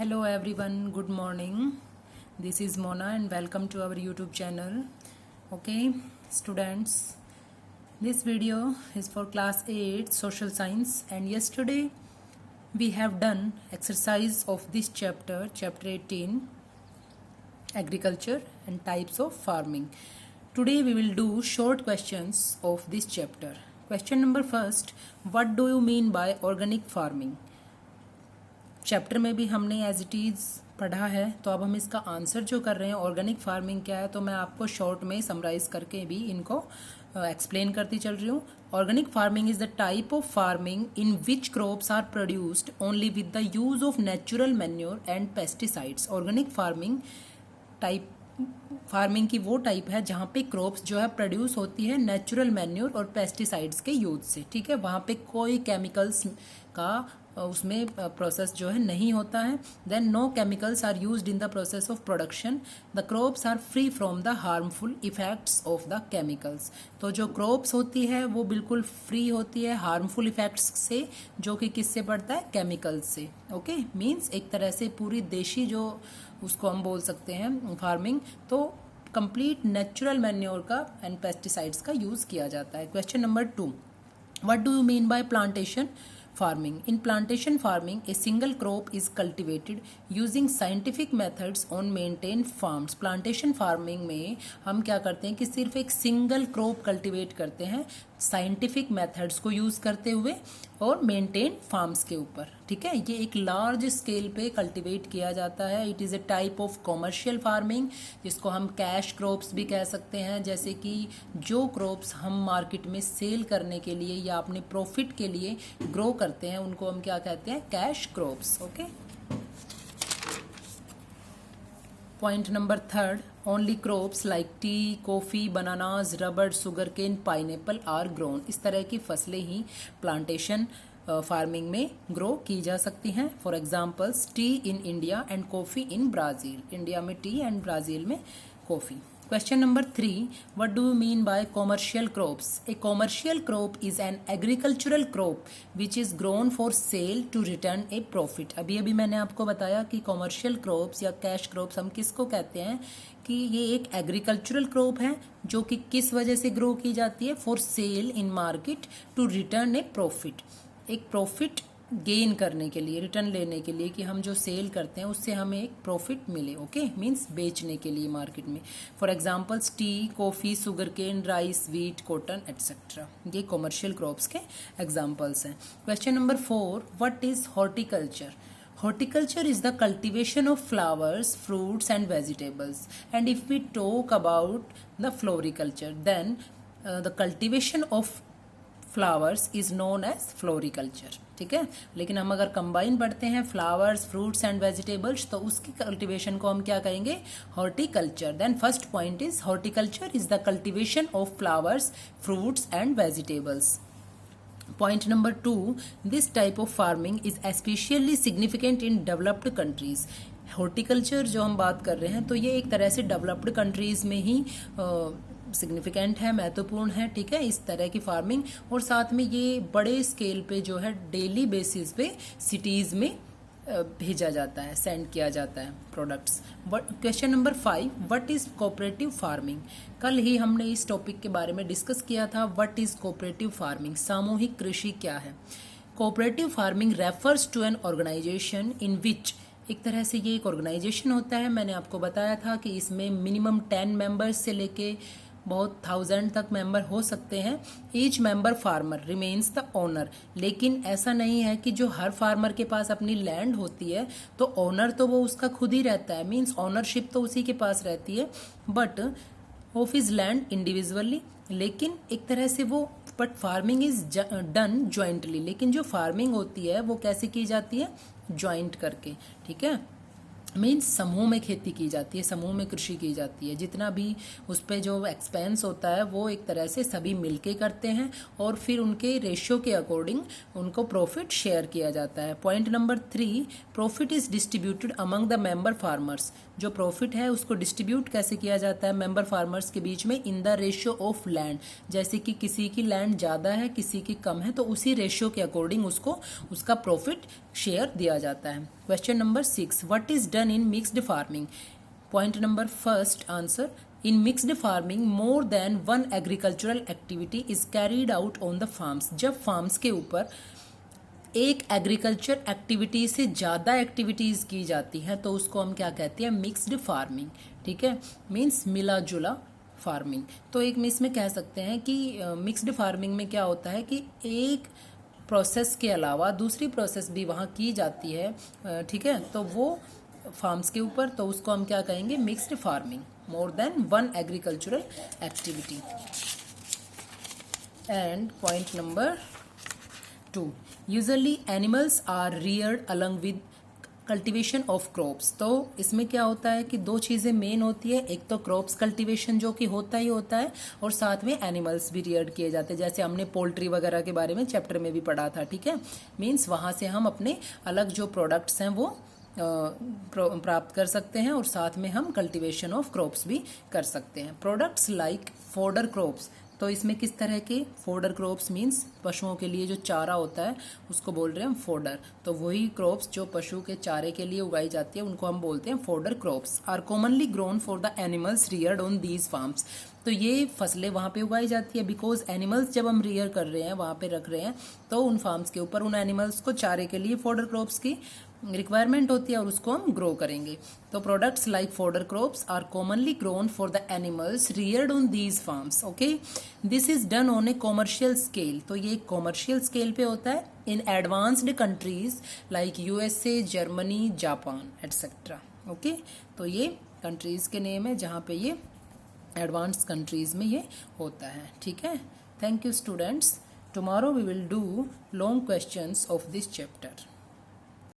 Hello everyone, good morning. This is Mona and welcome to our YouTube channel. Okay, students, this video is for class 8 social science, and yesterday we have done exercise of this chapter 18, agriculture and types of farming. Today we will do short questions of this chapter. Question number first, what do you mean by organic farming? Chapter में भी हमने as it is पढ़ा है, तो अब हम इसका answer जो कर रहे हैं ऑर्गेनिक फार्मिंग क्या है, तो मैं आपको शॉर्ट में समराइज करके भी इनको एक्सप्लेन करती चल रही हूँ. Organic farming is the type of farming in which crops are produced only with the use of natural manure and pesticides. Organic farming की वो टाइप है जहाँ पे क्रॉप्स जो है प्रोड्यूस होती है नेचुरल मैन्योर और पेस्टिसाइड्स के यूज से. ठीक है, वहाँ पे कोई केमिकल्स का उसमें प्रोसेस जो है नहीं होता है. Then no chemicals are used in the process of production. The crops are free from the harmful effects of the chemicals. तो जो क्रॉप्स होती है वो बिल्कुल फ्री होती है हार्मफुल इफेक्ट्स से, जो कि किससे पड़ता है, केमिकल्स से. ओके, मीन्स एक तरह से पूरी देशी जो उसको हम बोल सकते हैं फार्मिंग, तो कंप्लीट नेचुरल मैन्योर का एंड पेस्टिसाइड्स का यूज किया जाता है. Question number 2, what do you mean by plantation farming? In plantation farming, a single crop is cultivated using scientific methods on maintained farms. Plantation farming में हम क्या करते हैं कि सिर्फ एक सिंगल क्रॉप कल्टीवेट करते हैं साइंटिफिक मेथड्स को यूज करते हुए और मेंटेन फार्म्स के ऊपर. ठीक है, ये एक लार्ज स्केल पे कल्टीवेट किया जाता है. It is a type of commercial farming, जिसको हम कैश क्रॉप्स भी कह सकते हैं. जैसे कि जो क्रॉप्स हम मार्केट में सेल करने के लिए या अपने प्रॉफिट के लिए ग्रो करते हैं, उनको हम क्या कहते हैं, cash crops. Okay, point number 3, only crops like tea, coffee, bananas, rubber, sugar cane, pineapple are grown. इस तरह की फसलें ही प्लांटेशन फार्मिंग में ग्रो की जा सकती हैं. For examples, tea in India and coffee in Brazil. India में टी एंड ब्राज़ील में coffee. Question number 3, what do you mean by commercial crops? A commercial crop is an agricultural crop which is grown for sale to return a profit. अभी मैंने आपको बताया कि commercial crops या cash crops हम किसको कहते हैं, कि ये एक एग्रीकल्चरल क्रॉप है जो कि किस वजह से ग्रो की जाती है, for sale in market to return a profit. एक प्रॉफिट गेन करने के लिए, रिटर्न लेने के लिए, कि हम जो सेल करते हैं उससे हमें एक प्रॉफिट मिले. ओके, मीन्स बेचने के लिए मार्केट में. For examples, tea, coffee, sugar cane, rice, wheat, cotton etcetera. ये कॉमर्शियल क्रॉप्स के एग्जांपल्स हैं. Question number 4, what is horticulture? Horticulture is the cultivation of flowers, fruits and vegetables. And if we talk about the floriculture, then the cultivation of flowers is known as floriculture. ठीक है, लेकिन हम अगर combine पढ़ते हैं flowers, fruits and vegetables, तो उसकी cultivation को हम क्या कहेंगे, horticulture. Then first point is horticulture is the cultivation of flowers, fruits and vegetables. Point number 2, this type of farming is especially significant in developed countries. Horticulture जो हम बात कर रहे हैं, तो ये एक तरह से डेवलप्ड कंट्रीज में ही सिग्निफिकेंट है, महत्वपूर्ण है. ठीक है, इस तरह की फार्मिंग, और साथ में ये बड़े स्केल पे जो है डेली बेसिस पे सिटीज़ में भेजा जाता है, सेंड किया जाता है products. Question number 5, what is cooperative farming? कल ही हमने इस टॉपिक के बारे में डिस्कस किया था. What is cooperative farming? सामूहिक कृषि क्या है? Cooperative farming refers to an organization in which, एक तरह से ये एक ऑर्गेनाइजेशन होता है. मैंने आपको बताया था कि इसमें मिनिमम 10 मेंबर्स से लेके बहुत 1000 तक मेंबर हो सकते हैं. Each member farmer remains the owner. लेकिन ऐसा नहीं है कि जो हर फार्मर के पास अपनी लैंड होती है तो ओनर तो वो उसका खुद ही रहता है, मीन्स ओनरशिप तो उसी के पास रहती है, but of his land individually. लेकिन एक तरह से वो, but farming is done jointly. लेकिन जो फार्मिंग होती है वो कैसे की जाती है, ज्वाइंट करके. ठीक है, मीन्स समूह में खेती की जाती है, समूह में कृषि की जाती है। जितना भी उस पर जो एक्सपेंस होता है वो एक तरह से सभी मिलके करते हैं और फिर उनके रेशियो के अकॉर्डिंग उनको प्रॉफिट शेयर किया जाता है। Point number 3, profit is distributed among the member farmers. जो प्रॉफिट है उसको डिस्ट्रीब्यूट कैसे किया जाता है मेंबर फार्मर्स के बीच में, in the ratio of land. जैसे कि किसी की लैंड ज़्यादा है, किसी की कम है, तो उसी रेशियो के अकॉर्डिंग उसको उसका प्रॉफिट शेयर दिया जाता है। Question number 6, what is done in mixed farming. Point number first answer, in mixed farming more than one agricultural activity is carried out on the farms. जब फार्म्स के ऊपर एक एग्रीकल्चर एक्टिविटी से ज़्यादा activities की जाती हैं तो उसको हम क्या कहते हैं, मिक्स्ड फार्मिंग। ठीक है, मीन्स मिला जुला फार्मिंग। तो एक मिस में कह सकते हैं कि मिक्स्ड फार्मिंग में क्या होता है कि एक प्रोसेस के अलावा दूसरी प्रोसेस भी वहाँ की जाती है। ठीक है, तो वो फार्म्स के ऊपर, तो उसको हम क्या कहेंगे, mixed farming, more than one agricultural activity. And point number 2, usually animals are reared along with cultivation of crops. तो इसमें क्या होता है कि दो चीज़ें मेन होती है, एक तो क्रॉप्स कल्टीवेशन जो कि होता ही होता है, और साथ में एनिमल्स भी रियर्ड किए जाते हैं। जैसे हमने पोल्ट्री वगैरह के बारे में चैप्टर में भी पढ़ा था। ठीक है, मीन्स वहाँ से हम अपने अलग जो प्रोडक्ट्स हैं वो प्राप्त कर सकते हैं, और साथ में हम कल्टीवेशन ऑफ क्रॉप्स भी कर सकते हैं। प्रोडक्ट्स लाइक फोडर क्रॉप्स, तो इसमें किस तरह के फोडर क्रॉप्स, मीन्स पशुओं के लिए जो चारा होता है उसको बोल रहे हैं हम फोडर। तो वही क्रॉप्स जो पशु के चारे के लिए उगाई जाती है उनको हम बोलते हैं fodder crops. Are commonly grown for the animals reared on these farms. तो ये फसलें वहाँ पे उगाई जाती है बिकॉज एनिमल्स जब हम रियर कर रहे हैं, वहाँ पे रख रहे हैं, तो उन फार्म्स के ऊपर उन एनिमल्स को चारे के लिए फोडर क्रॉप्स की रिक्वायरमेंट होती है और उसको हम ग्रो करेंगे। तो products like fodder crops are commonly grown for the animals reared on these farms. Okay, this is done on a commercial scale. तो ये कॉमर्शियल स्केल पे होता है in advanced countries like USA, Germany, Japan etcetera. Okay, तो ये countries के name है जहाँ पे ये एडवांस्ड कंट्रीज में ये होता है। ठीक है, thank you students. Tomorrow we will do long questions of this chapter.